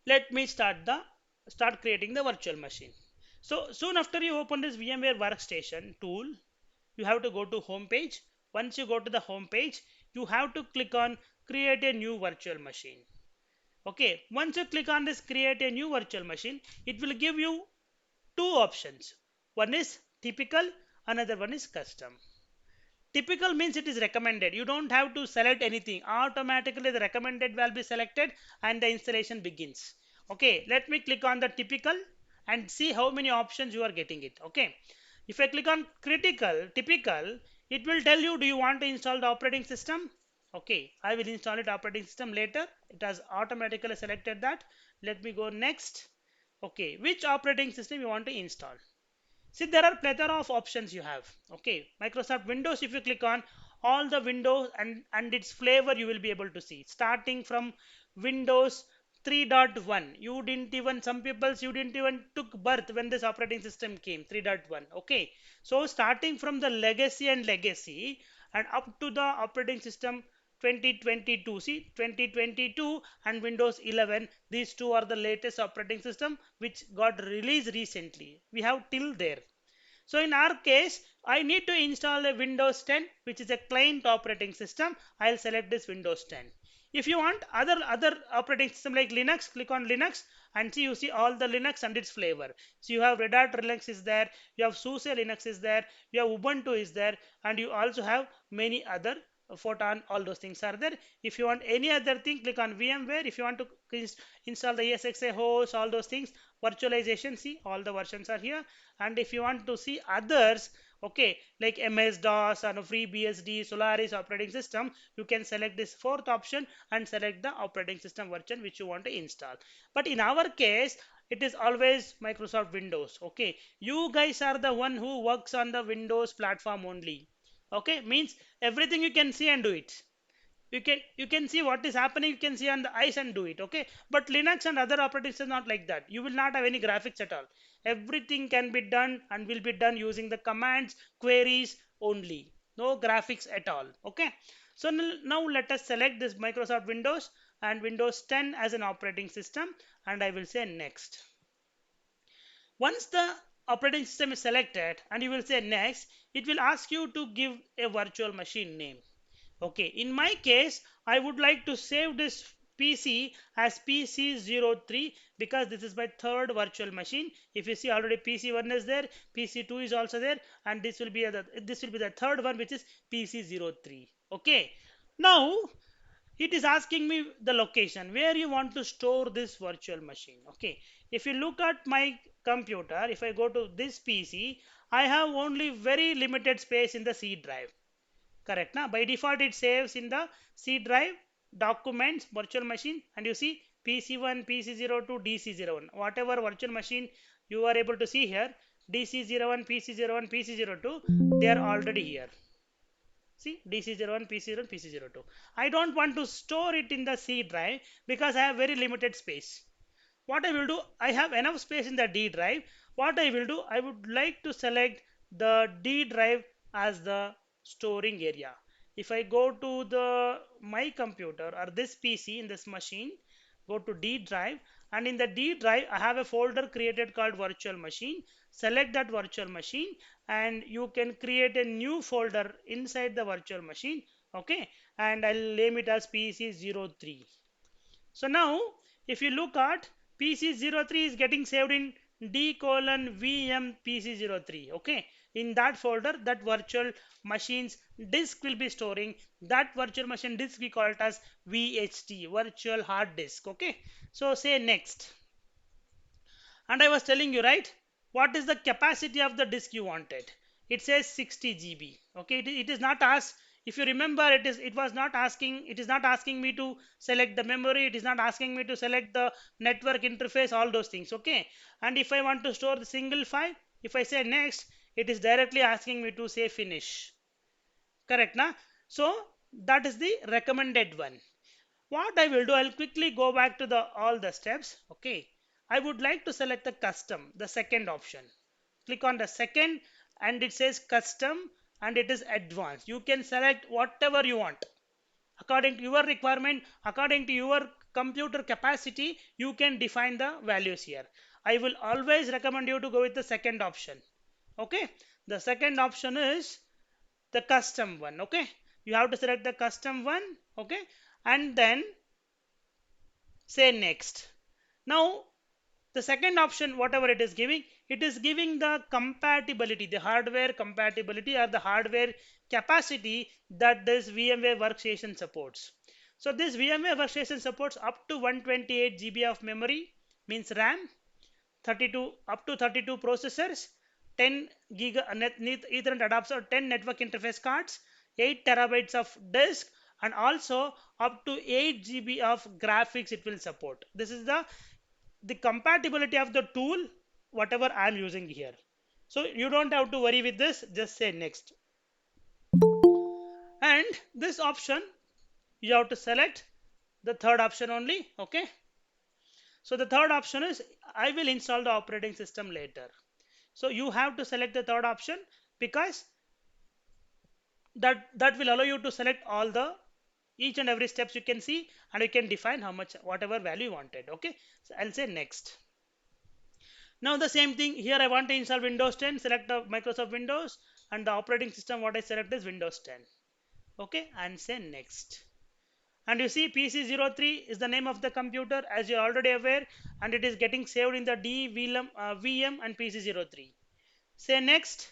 let me start creating the virtual machine. So soon after you open this VMware workstation tool, you have to go to home page. Once you go to the home page, you have to click on create a new virtual machine. Okay, once you click on this create a new virtual machine, it will give you two options. One is typical, another one is custom. Typical means it is recommended. You don't have to select anything. Automatically the recommended will be selected and the installation begins. Okay, let me click on the typical and see how many options you are getting it. Okay, if I click on typical, it will tell you, do you want to install the operating system? Okay, I will install it operating system later. It has automatically selected that. Let me go next. Okay, which operating system you want to install? See, there are plethora of options you have. Okay, Microsoft Windows, if you click on all the Windows and its flavor, you will be able to see. Starting from Windows 3.1, you didn't even, some people's, you didn't even took birth when this operating system came, 3.1. Okay, so starting from the legacy and up to the operating system 2022, see 2022 and Windows 11, these two are the latest operating system which got released recently. We have till there. So in our case, I need to install a Windows 10, which is a client operating system. I'll select this Windows 10. If you want other operating system like Linux, click on Linux and see, you see all the Linux and its flavor. So you have Red Hat Linux is there, you have SUSE Linux is there, you have Ubuntu is there, and you also have many other Photon, all those things are there. If you want any other thing, click on VMware. If you want to install the ESXi host, all those things, virtualization, see all the versions are here. And if you want to see others, okay, like MS-DOS and FreeBSD, Solaris operating system, you can select this fourth option and select the operating system version which you want to install. But in our case, it is always Microsoft Windows. Okay, you guys are the one who works on the Windows platform only. Okay, means everything you can see and do it. You can see what is happening, you can see on the eyes and do it. Okay, but Linux and other operating systems not like that. You will not have any graphics at all. Everything can be done and will be done using the commands, queries only, no graphics at all. Okay, so now let us select this Microsoft Windows and Windows 10 as an operating system, and I will say next. Once the operating system is selected and you will say next, it will ask you to give a virtual machine name. Okay, in my case, I would like to save this PC as PC03 because this is my third virtual machine. If you see, already PC1 is there, PC2 is also there, and this will be the third one, which is PC03. Okay, now it is asking me the location where you want to store this virtual machine. Okay, if you look at my computer, if I go to this PC, I have only very limited space in the C drive. Correct. Now, by default, it saves in the C drive, documents, virtual machine, and you see PC1, PC02, DC01. Whatever virtual machine you are able to see here, DC01, PC01, PC02, they are already here. See, DC01, PC01, PC02. I don't want to store it in the C drive because I have very limited space. What I will do, I have enough space in the D drive. What I will do, I would like to select the D drive as the storing area. If I go to the my computer or this PC in this machine, go to D drive, and in the D drive I have a folder created called virtual machine. Select that virtual machine and you can create a new folder inside the virtual machine. Okay, and I'll name it as PC03. So now, if you look at PC03 is getting saved in D colon VM PC03. Okay, in that folder, that virtual machine's disk will be storing. That virtual machine disk we call it as VHD, virtual hard disk. Okay, so say next. And I was telling you, right? What is the capacity of the disk you wanted? It says 60 GB. Okay, it is not asked. If you remember, it was not asking. It is not asking me to select the memory. It is not asking me to select the network interface. All those things. Okay. And if I want to store the single file, if I say next, it is directly asking me to say finish. Correct, na? So that is the recommended one. What I will do, I'll quickly go back to the all the steps. Okay, I would like to select the custom, the second option. Click on the second and it says custom and it is advanced. You can select whatever you want according to your requirement, according to your computer capacity, you can define the values here. I will always recommend you to go with the second option. Okay, the second option is the custom one. Okay, you have to select the custom one. Okay, and then say next. Now the second option, whatever it is giving the compatibility, the hardware compatibility or the hardware capacity that this VMware workstation supports. So this VMware workstation supports up to 128 GB of memory, means RAM, 32 up to 32 processors, 10 giga net Ethernet adapters, or 10 network interface cards, 8 terabytes of disk, and also up to 8 GB of graphics it will support. This is the compatibility of the tool, whatever I am using here. So you don't have to worry with this, just say next. And this option, you have to select the third option only. Okay, so the third option is I will install the operating system later. So you have to select the third option, because that will allow you to select all the each and every steps you can see, and you can define how much whatever value you wanted. Okay, so I'll say next. Now the same thing here, I want to install Windows 10, select the Microsoft Windows, and the operating system what I select is Windows 10. Okay, and say next. And you see PC03 is the name of the computer, as you're already aware, and it is getting saved in the D, VM and PC03. Say next,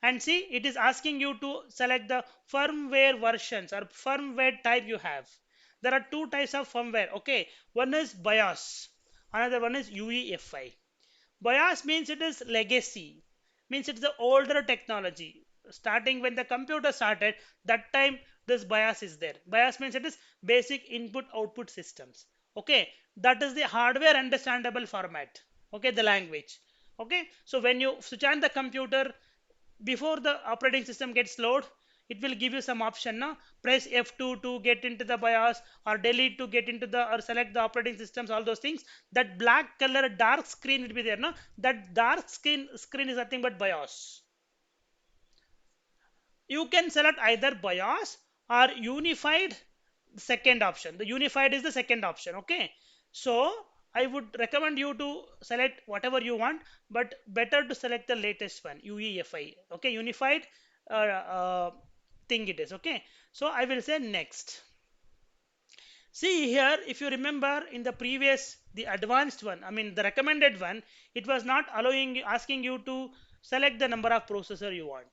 and see it is asking you to select the firmware versions or firmware type you have. There are two types of firmware. Okay, one is BIOS, another one is UEFI. BIOS means it is legacy, means it's the older technology. Starting when the computer started, that time this BIOS is there. BIOS means it is basic input output systems. Okay, that is the hardware understandable format. Okay, the language. Okay, so when you switch on the computer, before the operating system gets load, it will give you some option. Now press F2 to get into the BIOS, or delete to get into the, or select the operating systems, all those things. That black color dark screen will be there. Now that dark screen is nothing but BIOS. You can select either BIOS or unified, second option. The unified is the second option. Okay, so I would recommend you to select whatever you want, but better to select the latest one, UEFI. Okay, unified thing it is. Okay, so I will say next. See here, if you remember in the previous, the advanced one, I mean the recommended one, it was not allowing, asking you to select the number of processor you want.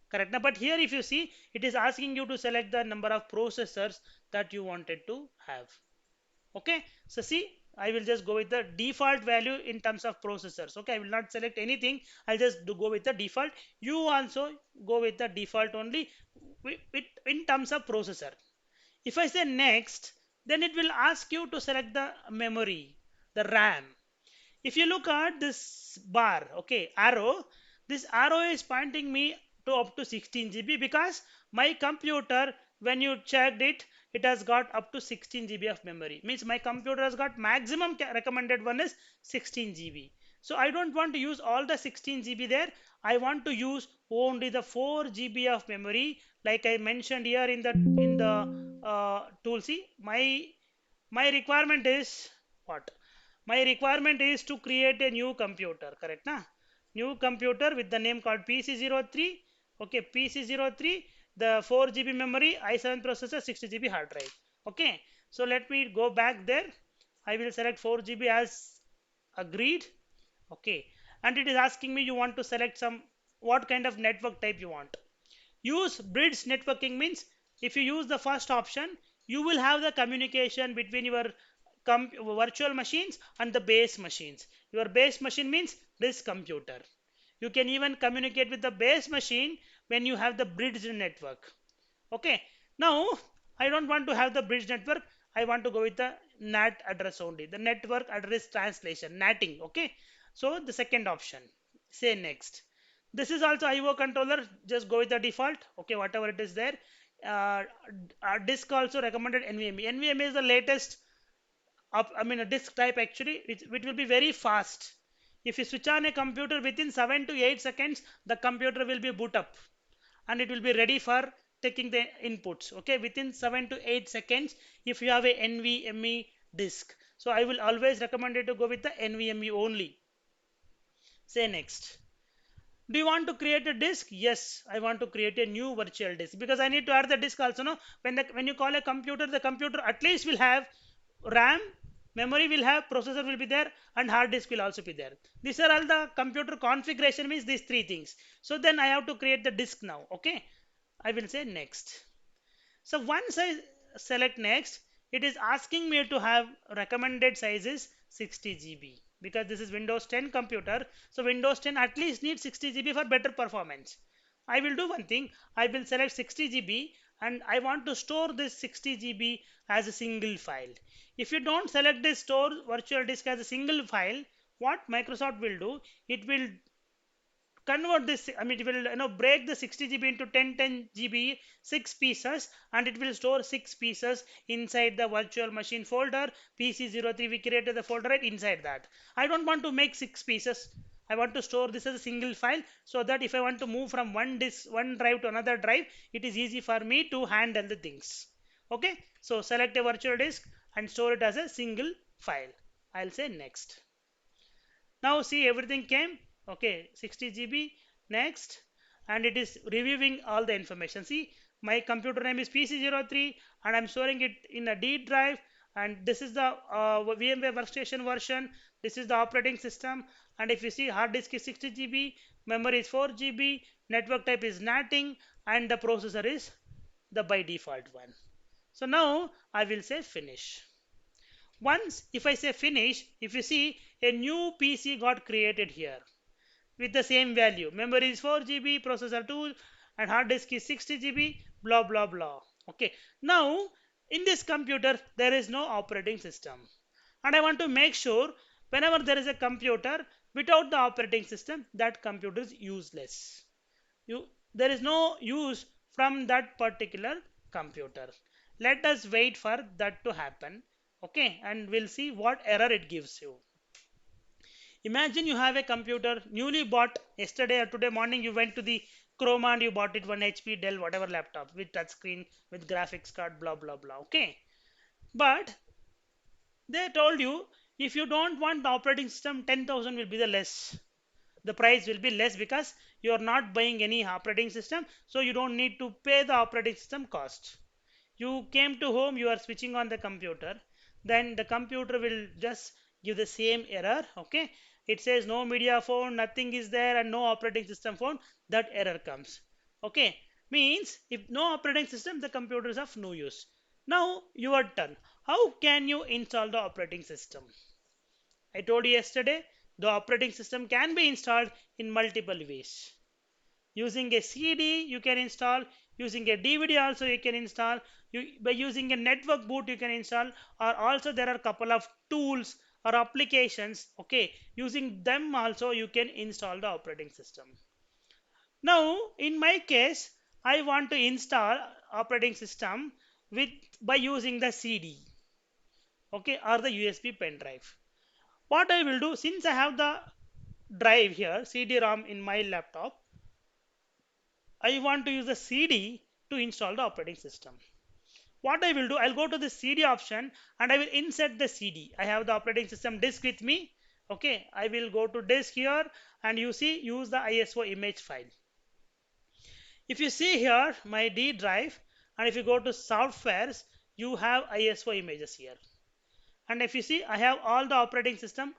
Correct. Now, but here if you see, it is asking you to select the number of processors that you wanted to have. Okay, so see, I will just go with the default value in terms of processors. Okay, I will not select anything, I'll just go with the default. You also go with the default only in terms of processor. If I say next, then it will ask you to select the memory, the RAM. If you look at this bar, okay, arrow, this arrow is pointing me to up to 16 GB, because my computer, when you checked it, it has got up to 16 GB of memory. Means my computer has got maximum recommended one is 16 GB. So I don't want to use all the 16 GB there. I want to use only the 4 GB of memory, like I mentioned here in the tool. See, my requirement is what? My requirement is to create a new computer, correct? Na? New computer with the name called PC03. Okay, PC03, the 4 GB memory, i7 processor, 60 GB hard drive. Okay, so let me go back there. I will select 4 GB as agreed. Okay, and it is asking me, you want to select some, what kind of network type you want. Use bridge networking means, if you use the first option, you will have the communication between your virtual machines and the base machines. Your base machine means this computer. You can even communicate with the base machine when you have the bridge network. Okay, now I don't want to have the bridge network. I want to go with the NAT address only, the network address translation, NATing. Okay, so the second option, say next. This is also IO controller, just go with the default. Okay, whatever it is there. uh, Disk also recommended NVMe. NVMe is the latest I mean a disk type actually, which will be very fast. If you switch on a computer, within 7 to 8 seconds the computer will be boot up, and it will be ready for taking the inputs. Okay, within 7 to 8 seconds if you have a NVMe disk. So I will always recommend you to go with the NVMe only. Say next. Do you want to create a disk? Yes, I want to create a new virtual disk because I need to add the disk also. No, when you call a computer, the computer at least will have RAM, memory will have, processor will be there, and hard disk will also be there. These are all the computer configuration means these three things. So then I have to create the disk now. Okay, I will say next. So once I select next, it is asking me to have recommended size is 60 GB because this is Windows 10 computer. So Windows 10 at least needs 60 GB for better performance. I will do one thing. I will select 60 GB and I want to store this 60 GB as a single file. If you don't select this store virtual disk as a single file, what Microsoft will do, it will convert this, I mean it will break the 60 GB into 10 GB 6 pieces, and it will store 6 pieces inside the virtual machine folder PC03. We created the folder right inside that. I don't want to make 6 pieces. I want to store this as a single file so that if I want to move from one drive to another drive, it is easy for me to handle the things. Okay, so select a virtual disk and store it as a single file. I'll say next. Now see everything came. Okay, 60 GB. Next. And it is reviewing all the information. See, my computer name is PC03 and I'm storing it in a D drive, and this is the VMware workstation version. This is the operating system, and if you see, hard disk is 60 GB, memory is 4 GB, network type is NATing, and the processor is the by default one. So now I will say finish. Once if I say finish, if you see, a new PC got created here with the same value. Memory is 4 GB, processor 2, and hard disk is 60 GB, blah blah blah. Okay, now in this computer there is no operating system, and I want to make sure whenever there is a computer without the operating system, that computer is useless. There is no use from that particular computer. Let us wait for that to happen. Okay, and we'll see what error it gives you. Imagine you have a computer newly bought yesterday or today morning. You went to the Chroma and you bought it one HP Dell whatever laptop with touch screen with graphics card blah blah blah. Okay, but they told you if you don't want the operating system, 10,000 will be the less. The price will be less because you are not buying any operating system, so you don't need to pay the operating system cost. You came to home, you are switching on the computer, then the computer will just give the same error. Okay, it says no media phone, nothing is there, and no operating system phone. That error comes. Okay, means if no operating system, the computer is of no use. Now your turn. How can you install the operating system? I told you yesterday, the operating system can be installed in multiple ways. Using a CD you can install, using a DVD also you can install, by using a network boot you can install, or also there are a couple of tools or applications. Okay, using them also you can install the operating system. Now in my case, I want to install operating system with by using the CD, okay, or the USB pen drive. What I will do, since I have the drive here, CD-ROM in my laptop, I want to use the CD to install the operating system. What I will do, I'll go to the CD option and I will insert the CD. I have the operating system disk with me. Okay, I will go to disk here and you see, use the ISO image file. If you see here my D drive, and if you go to softwares, you have ISO images here. And if you see, I have all the operating system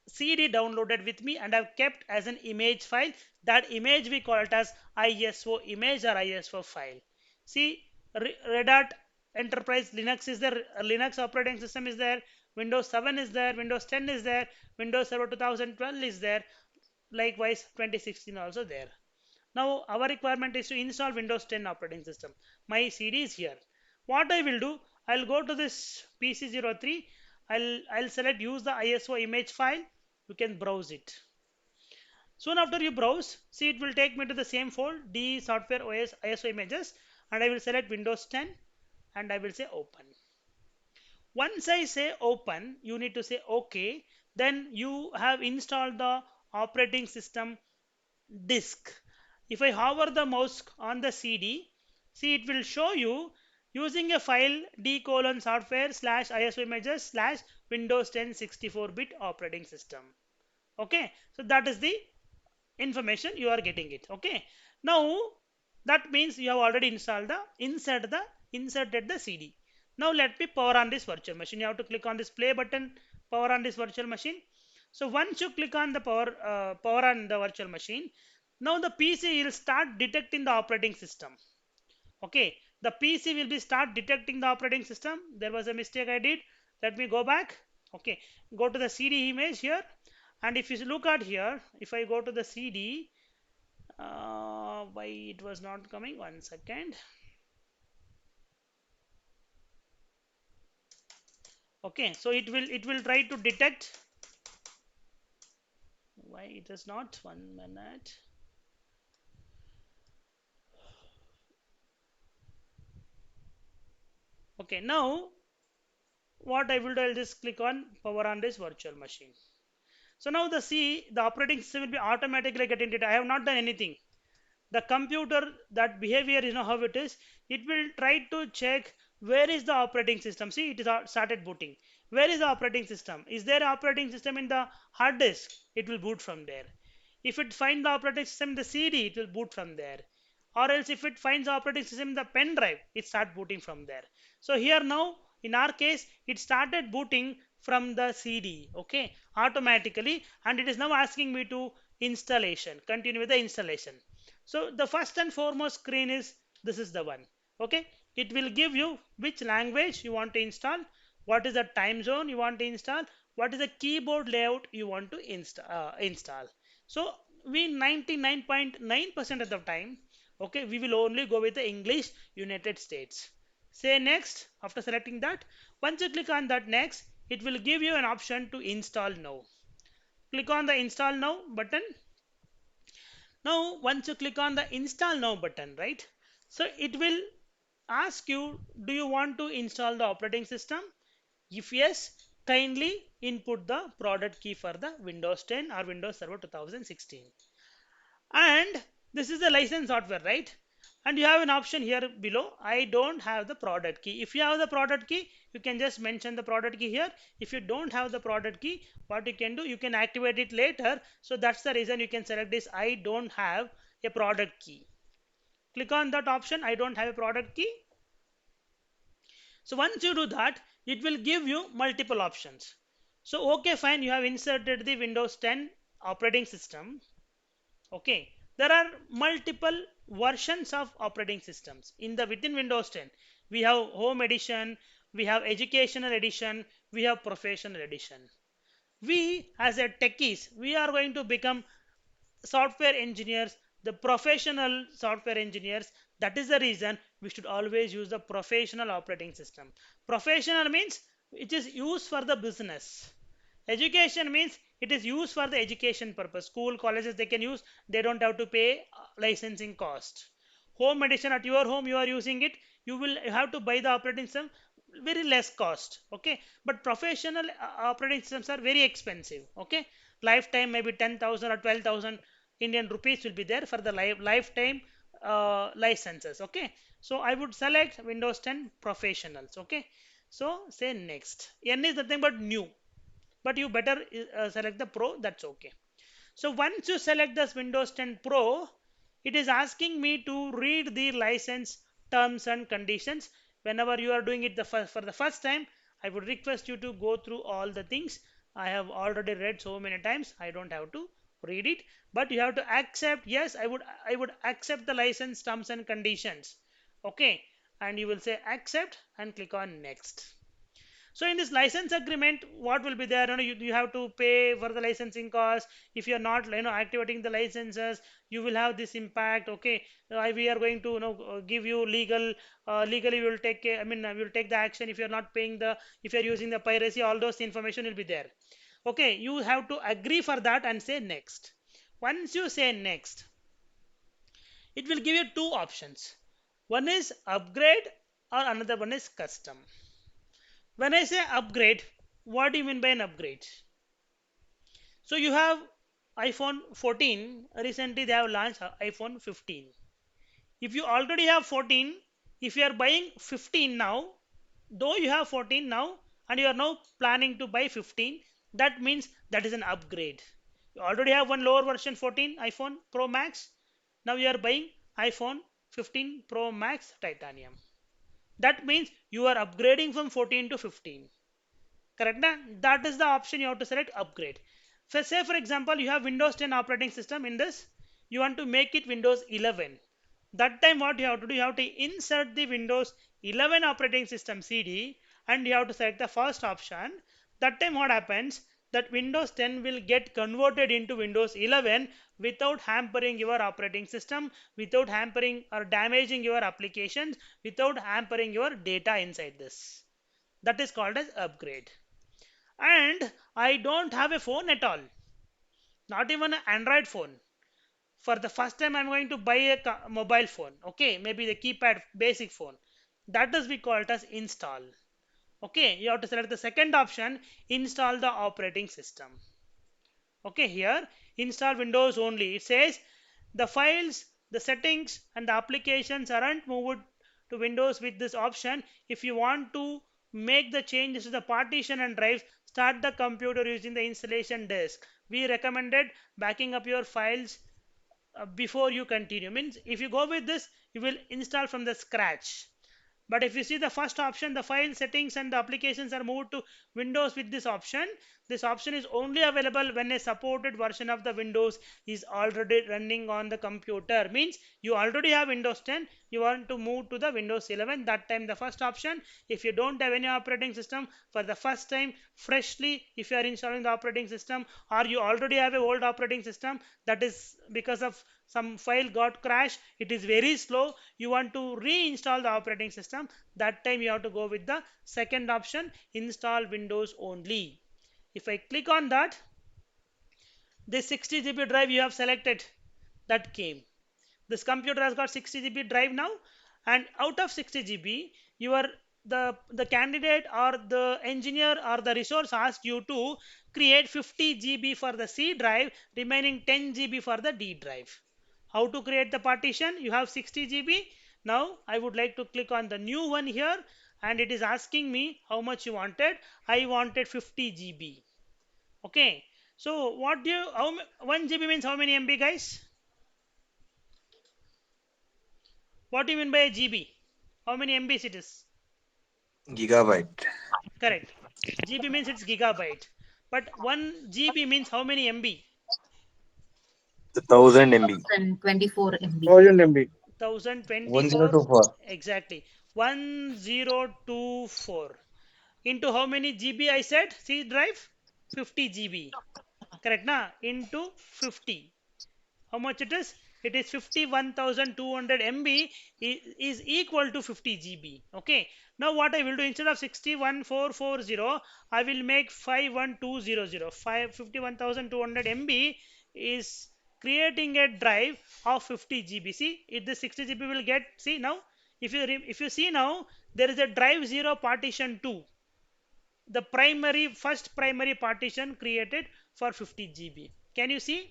CD downloaded with me and I've kept as an image file. That image we call it as ISO image or ISO file. See, Red Hat Enterprise Linux is there, Linux operating system is there, Windows 7 is there, Windows 10 is there, Windows Server 2012 is there, likewise 2016 also there. Now our requirement is to install Windows 10 operating system. My CD is here. What I will do, I'll go to this PC03. I'll select use the ISO image file. You can browse it. Soon after you browse, see, it will take me to the same folder, D software OS ISO images, and I will select Windows 10 and I will say open. Once I say open, you need to say OK. Then you have installed the operating system disk. If I hover the mouse on the CD, See, it will show you using a file d colon software slash ISO images slash Windows 10 64-bit operating system. Okay, so that is the information you are getting it. Okay, now that means you have already installed the inserted the CD. Now let me power on this virtual machine. You have to click on this play button, power on this virtual machine. So once you click on the power on the virtual machine, now the PC will start detecting the operating system. Okay, the PC will be start detecting the operating system. There was a mistake I did. Let me go back. Okay, go to the CD image here, and if you look at here, if I go to the CD, why it was not coming? 1 second. Okay, so it will try to detect. Why it is not? 1 minute. Okay, now what I will do, I'll just click on power on this virtual machine. So now the operating system will be automatically getting it. I have not done anything. The computer, that behavior, how it is, it will try to check where is the operating system. See, it is started booting. Where is the operating system? Is there an operating system in the hard disk? It will boot from there. If it finds the operating system in the CD, it will boot from there. Or else if it finds the operating system in the pen drive, it start booting from there. So here now in our case it started booting from the CD, okay, automatically, and it is now asking me to installation, continue with the installation. So the first and foremost screen is, this is the one. Okay, it will give you which language you want to install, what is the time zone you want to install, what is the keyboard layout you want to install. So we 99.9% of the time, okay, we will only go with the English United States. Say next. After selecting that, once you click on that next, it will give you an option to install now. Click on the install now button. Now once you click on the install now button, right, so it will ask you, do you want to install the operating system? If yes, kindly input the product key for the Windows 10 or Windows Server 2016. And this is the license software, right? And you have an option here below, I don't have the product key. If you have the product key, you can just mention the product key here. If you don't have the product key, what you can do, you can activate it later. So that's the reason you can select this, I don't have a product key. Click on that option, I don't have a product key. So once you do that, it will give you multiple options. So okay, fine, you have inserted the Windows 10 operating system. Okay, there are multiple versions of operating systems in the within Windows 10. We have home edition, we have educational edition, we have professional edition. We as a techies, we are going to become software engineers, the professional software engineers. That is the reason we should always use the professional operating system. Professional means it is used for the business. Education means it is used for the education purpose. School, colleges, they can use, they don't have to pay licensing cost. Home edition, at your home you are using it, you have to buy the operating system very less cost. Okay, but professional operating systems are very expensive. Okay, lifetime maybe 10,000 or 12,000 Indian rupees will be there for the lifetime licenses. Okay, so I would select Windows 10 professionals. Okay, so say next. N is nothing but new, but you better select the Pro. That's okay. So once you select this Windows 10 Pro, it is asking me to read the license terms and conditions. Whenever you are doing it for the first time, I would request you to go through all the things. I have already read so many times, I don't have to read it, but you have to accept. Yes, I would accept the license terms and conditions. Okay, and you will say accept and click on next. So in this license agreement, what will be there? You have to pay for the licensing cost. If you are not activating the licenses, you will have this impact. Okay, we are going to give you legally we will take we will take the action if you are not paying the, if you are using the piracy. All those information will be there. Okay, you have to agree for that and say next. Once you say next, it will give you two options. One is upgrade or another one is custom. When I say upgrade, what do you mean by an upgrade? So you have iPhone 14, recently they have launched iPhone 15. If you already have 14, if you are buying 15 now, though you have 14 now and you are now planning to buy 15, that means that is an upgrade. You already have one lower version 14 iPhone Pro Max. Now you are buying iPhone 15 Pro Max Titanium. That means you are upgrading from 14 to 15. Correct na? That is the option you have to select upgrade. So say for example you have Windows 10 operating system. In this you want to make it Windows 11. That time what you have to do, you have to insert the Windows 11 operating system CD and you have to select the first option. That time what happens, that Windows 10 will get converted into Windows 11 without hampering your operating system, without hampering or damaging your applications, without hampering your data inside this. That is called as upgrade. And I don't have a phone at all, not even an Android phone. For the first time I'm going to buy a mobile phone, okay, maybe the keypad basic phone. That is we call it as install. Okay, you have to select the second option, install the operating system. Okay, here install Windows only. It says the files, the settings and the applications aren't moved to Windows with this option. If you want to make the changes to the partition and drives, start the computer using the installation disk. We recommended backing up your files before you continue. Means if you go with this, you will install from the scratch. But if you see the first option, the file settings and the applications are moved to Windows with this option. This option is only available when a supported version of the Windows is already running on the computer. Means you already have Windows 10, you want to move to the Windows 11. That time the first option. If you don't have any operating system, for the first time, freshly, if you are installing the operating system, or you already have a old operating system, that is because of some file got crashed, it is very slow, you want to reinstall the operating system, that time you have to go with the second option, install Windows only. If I click on that, this 60 GB drive you have selected, that came. This computer has got 60 GB drive now, and out of 60 GB, your the candidate or the engineer or the resource asked you to create 50 GB for the C drive, remaining 10 GB for the D drive. How to create the partition? You have 60 GB. Now I would like to click on the new one here, and it is asking me how much you wanted. I wanted 50 GB. Okay. So what do you, 1 GB means how many MB, guys? What do you mean by a GB? How many MBs it is? Gigabyte. Correct. GB means it's gigabyte. But 1 GB means how many MB? 1000 MB. 1024 MB. 1000 MB. 1024. 1024. Exactly. 1024. Into how many GB I said? C drive? 50 GB. Correct na? Into 50. How much it is? It is 51,200 MB is equal to 50 GB. Okay. Now what I will do, instead of 61440, I will make 51200. 51,200 MB is creating a drive of 50 GB. See, if the 60 GB will get, see now, if you see now, there is a drive 0 partition 2, the first primary partition created for 50 GB. Can you see?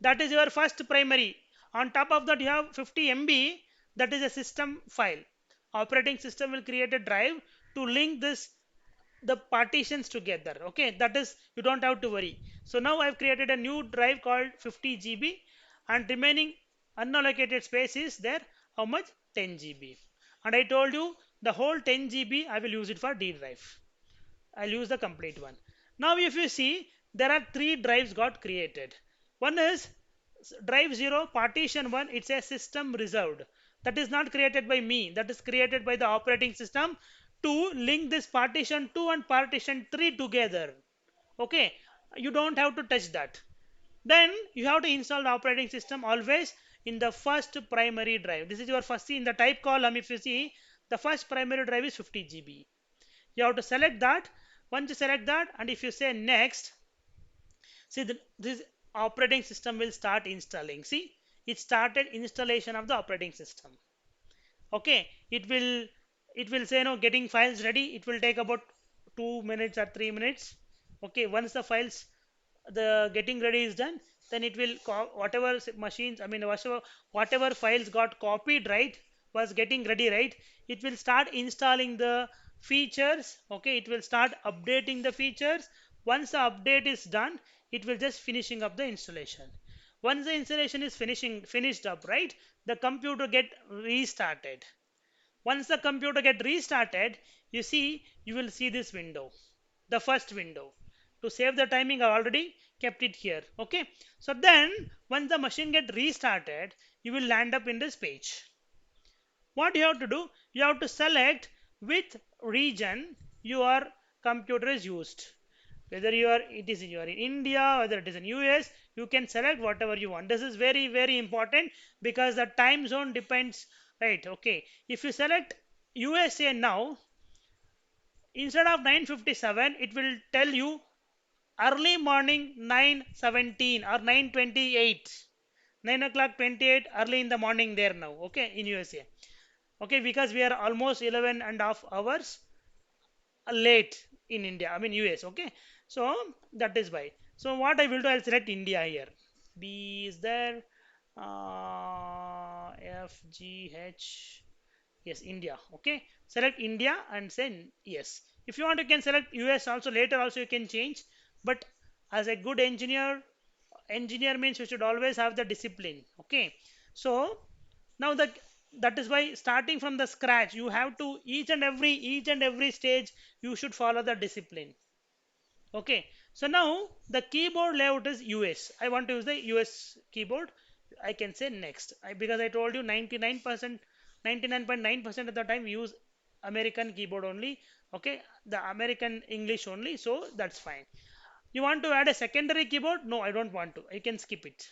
That is your first primary. On top of that you have 50 MB, that is a system file. Operating system will create a drive to link this the partitions together. Okay, that is, you don't have to worry. So now I've created a new drive called 50 GB, and remaining unallocated space is there. How much? 10 GB. And I told you the whole 10 GB I will use it for D drive. I'll use the complete one. Now if you see, there are three drives got created. One is drive 0 partition 1, it's a system reserved. That is not created by me, that is created by the operating system to link this partition 2 and partition 3 together. Okay, you don't have to touch that. Then you have to install the operating system always in the first primary drive. This is your first, see in the type column, if you see, the first primary drive is 50 GB. You have to select that. Once you select that, and if you say next, see this operating system will start installing. See, it started installation of the operating system. Okay, it will say no, getting files ready. It will take about 2 minutes or 3 minutes. Okay, once the files, the getting ready is done, then it will whatever machines, I mean whatever files got copied, right, was getting ready, right, it will start installing the features. Okay, it will start updating the features. Once the update is done, it will just finishing up the installation. Once the installation is finished up, right, the computer get restarted. Once the computer get restarted, you will see this window, the first window. To save the timing, I already kept it here. Okay. So then, once the machine get restarted, you will land up in this page. What you have to do? You have to select which region your computer is used. Whether you are in India, whether it is in US, you can select whatever you want. This is very very important because the time zone depends, right? Okay. If you select USA now, instead of 9:57, it will tell you early morning 9:17 or 9:28. 9 o'clock 28 early in the morning there now. Okay, in USA. Okay, because we are almost 11 and a half hours late in India, I mean US. Okay, so that is why. So what I will do, I'll select India here. B is there. F G H. Yes, India. Okay, select India and say yes. If you want, you can select US also. Later also you can change. But as a good engineer means you should always have the discipline. Okay, so now that is why starting from the scratch, you have to each and every stage you should follow the discipline. Okay, so now the keyboard layout is US. I want to use the US keyboard. I can say next. Because I told you 99%, 99.9% of the time we use American keyboard only. Okay, the American English only. So that's fine. You want to add a secondary keyboard? No, I don't want to. I can skip it.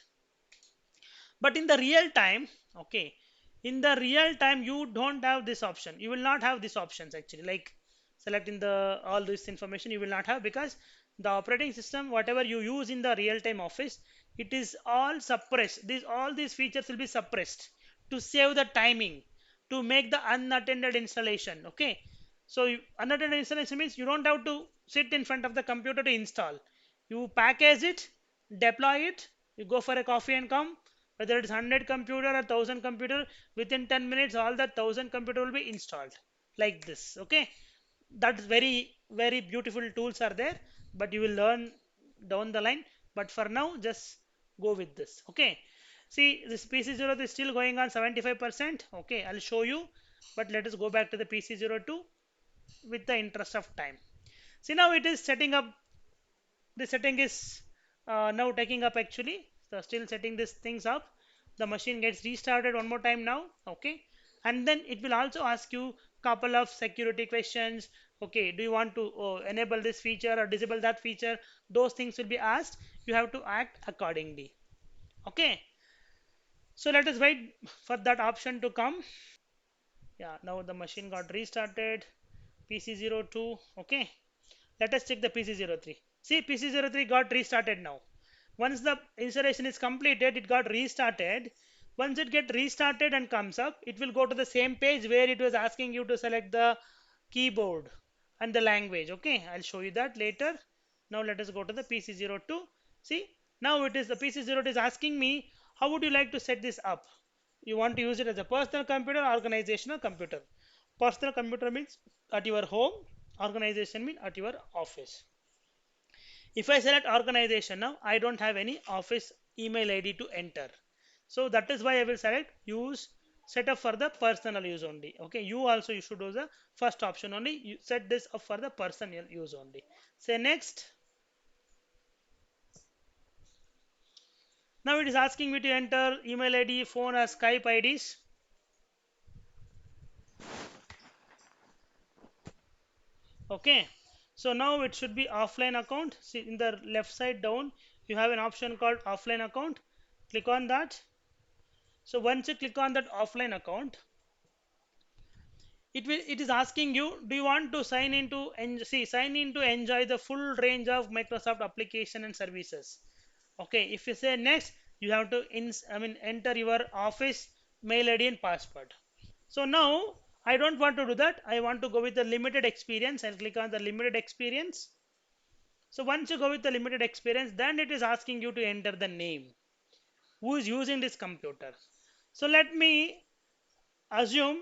But in the real time, okay, in the real time you don't have this option. You will not have these options actually, like selecting the all this information you will not have, because the operating system whatever you use in the real time office, it is all suppressed. These all these features will be suppressed to save the timing, to make the unattended installation. Okay, so unattended installation means you don't have to sit in front of the computer to install. You package it, deploy it, you go for a coffee and come. Whether it's 100 computer or 1000 computer, within 10 minutes all the 1000 computer will be installed like this. Okay, that's very very beautiful tools are there, but you will learn down the line. But for now, just go with this. Okay, see this PC0 is still going on 75%. Okay, I'll show you, but let us go back to the PC02 with the interest of time. See, now it is setting up. The setting is now taking up actually. So still setting these things up. The machine gets restarted one more time now. Okay, and then it will also ask you couple of security questions. Okay, do you want to enable this feature or disable that feature? Those things will be asked. You have to act accordingly. Okay, so let us wait for that option to come. Yeah, now the machine got restarted. PC02. Okay, let us check the PC03. See, PC03 got restarted now. Once the installation is completed, it got restarted. Once it get restarted and comes up, it will go to the same page where it was asking you to select the keyboard and the language. Okay, I'll show you that later. Now let us go to the PC02. See, now it is the PC02 is asking me, how would you like to set this up? You want to use it as a personal computer or organizational computer? Personal computer means at your home, organization means at your office. If I select organization now, I don't have any office email ID to enter. So that is why I will select use setup for the personal use only. Okay, you should do the first option only. You set this up for the personal use only. Say next. Now it is asking me to enter email ID, phone or Skype IDs. Okay, so now it should be offline account. See in the left side down, you have an option called offline account. Click on that. So once you click on that offline account, it is asking you, do you want to sign in to enjoy the full range of Microsoft application and services. Okay, if you say next, you have to enter your office mail ID and password. So now I don't want to do that. I want to go with the limited experience. I'll click on the limited experience. So once you go with the limited experience, then it is asking you to enter the name. Who is using this computer? So let me assume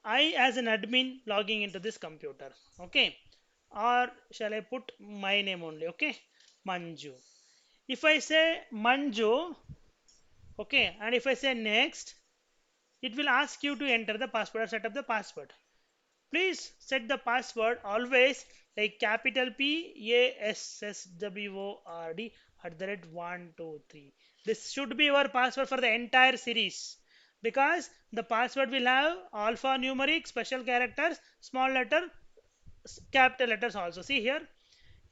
I as an admin logging into this computer. Okay. Or shall I put my name only? Okay. Manju. If I say Manju, okay, and if I say next, it will ask you to enter the password or set up the password. Please set the password always like capital PASSWORD at the rate 123. This should be your password for the entire series because the password will have alphanumeric, special characters, small letter, capital letters also. See here,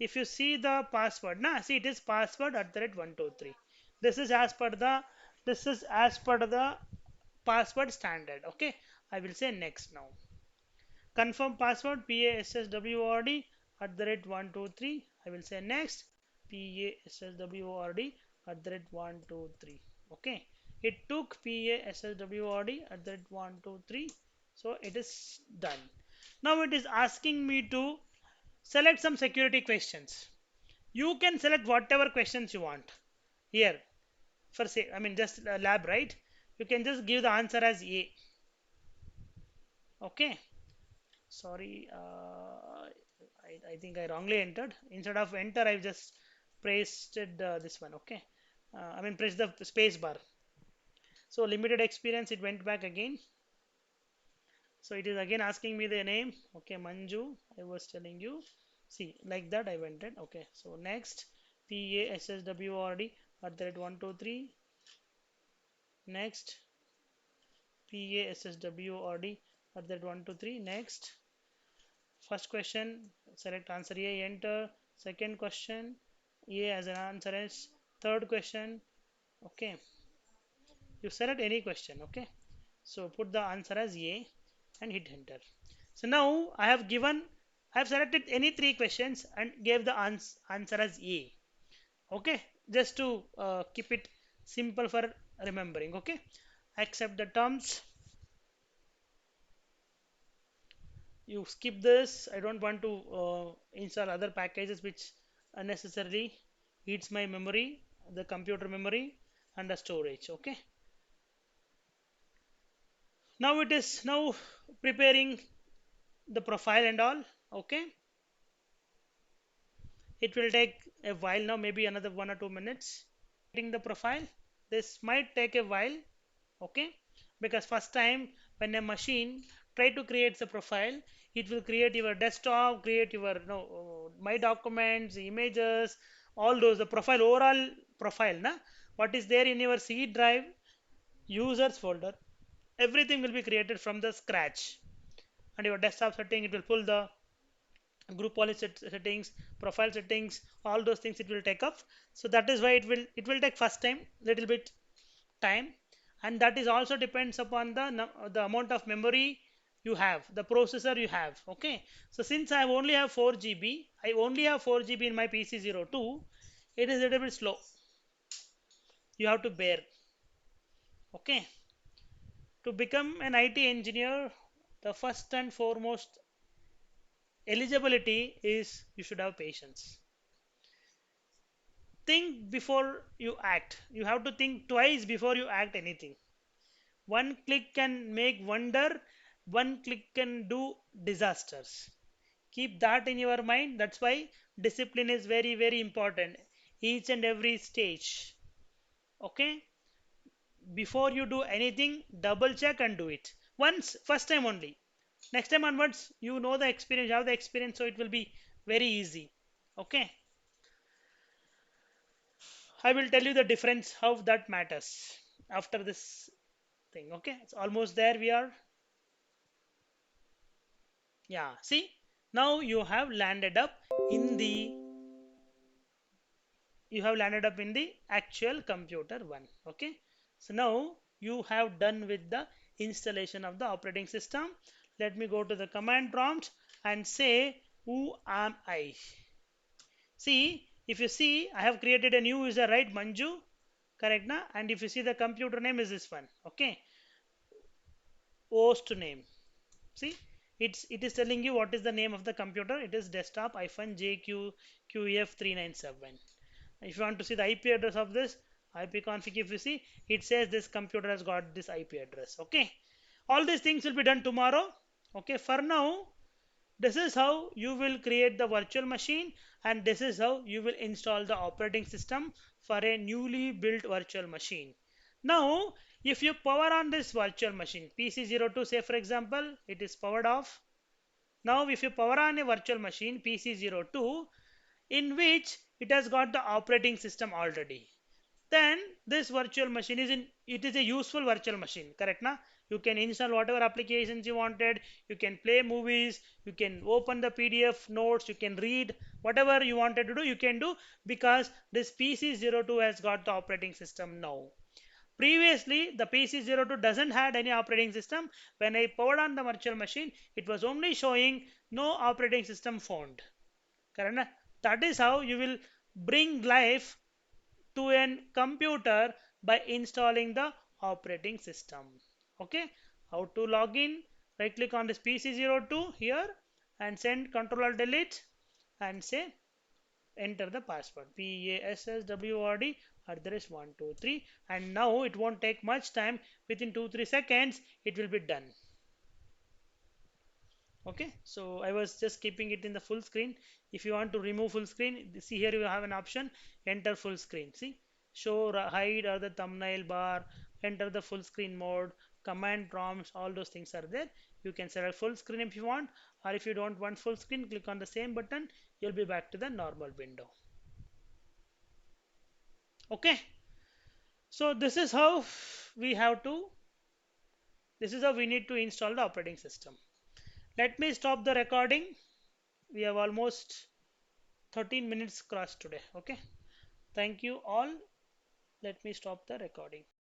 if you see the password, see it is password at the rate 123. This is as per the password standard. Okay, I will say next now. Confirm password PASSWORD at the rate 123. I will say next PASSWORD at the rate 123. Okay. It took PASSWORD at the rate 123. So it is done. Now it is asking me to select some security questions. You can select whatever questions you want. Here, for say, I mean, just lab, right? You can just give the answer as A. Okay. Sorry, I think I wrongly entered. Instead of enter, I've just pressed this one. Okay, I mean press the space bar. So limited experience, it went back again. So it is again asking me the name. Okay, Manju. I was telling you. See, like that I went it. Okay, so next PASSWORD at the rate 123. Next PASSWORD at that 123. Next. First question, select answer A, enter. Second question, A as an answer is. Third question, okay. You select any question, okay. So put the answer as A and hit enter. So now I have selected any three questions and gave the answer as A. Okay, just to keep it simple for remembering, okay. Accept the terms. You skip this. I don't want to install other packages which unnecessarily eats my memory, the computer memory and the storage. Okay, now it is now preparing the profile and all. Okay, it will take a while now, maybe another 1 or 2 minutes. Getting the profile, this might take a while. Okay, because first time when a machine try to create the profile, it will create your desktop, create your my documents, images, all those, the profile, overall profile what is there in your C drive, users folder, everything will be created from the scratch. And your desktop setting, it will pull the group policy settings, profile settings, all those things it will take up. So that is why it will take first time little bit time, and that is also depends upon the amount of memory you have, the processor you have. Okay, so since I only have 4 GB, I only have 4 GB in my PC02, it is a little bit slow. You have to bear. Okay, to become an IT engineer, the first and foremost eligibility is you should have patience. Think before you act. You have to think twice before you act anything. One click can make wonder, one click can do disasters. Keep that in your mind. That's why discipline is very, very important. Each and every stage. Okay? Before you do anything, double check and do it. Once, first time only. Next time onwards, you know the experience, you have the experience, so it will be very easy. Okay? I will tell you the difference, how that matters after this thing. Okay? It's almost there we are. Yeah, see, now you have landed up in the actual computer one. Okay, so now you have done with the installation of the operating system. Let me go to the command prompt and say who am I. See, if you see, I have created a new user, right? Manju, correct na? And if you see, the computer name is this one. Okay, host name. See, it is telling you what is the name of the computer. It is desktop JQF397. If you want to see the IP address of this IP config, if you see, it says this computer has got this IP address. Okay, all these things will be done tomorrow. Okay, for now, this is how you will create the virtual machine, and this is how you will install the operating system for a newly built virtual machine. Now, if you power on this virtual machine, PC02, say for example, it is powered off. Now, if you power on a virtual machine, PC02, in which it has got the operating system already, then this virtual machine is in, it is a useful virtual machine, correct na? You can install whatever applications you wanted, you can play movies, you can open the PDF notes, you can read whatever you wanted to do, you can do, because this PC02 has got the operating system now. Previously, the PC02 doesn't had any operating system. When I powered on the virtual machine, it was only showing no operating system found. Correct? That is how you will bring life to a computer by installing the operating system. Okay, how to log in? Right click on this PC02 here and send Control Delete and say enter the password password @123, and now it won't take much time. Within 2-3 seconds it will be done. Okay, so I was just keeping it in the full screen. If you want to remove full screen, see here you have an option, enter full screen. See, show, hide, or the thumbnail bar, enter the full screen mode, command prompts, all those things are there. You can select full screen if you want, or if you don't want full screen, click on the same button, you'll be back to the normal window. Okay, so we have to this is how we need to install the operating system. Let me stop the recording. We have almost 13 minutes crossed today. Okay, thank you all. Let me stop the recording.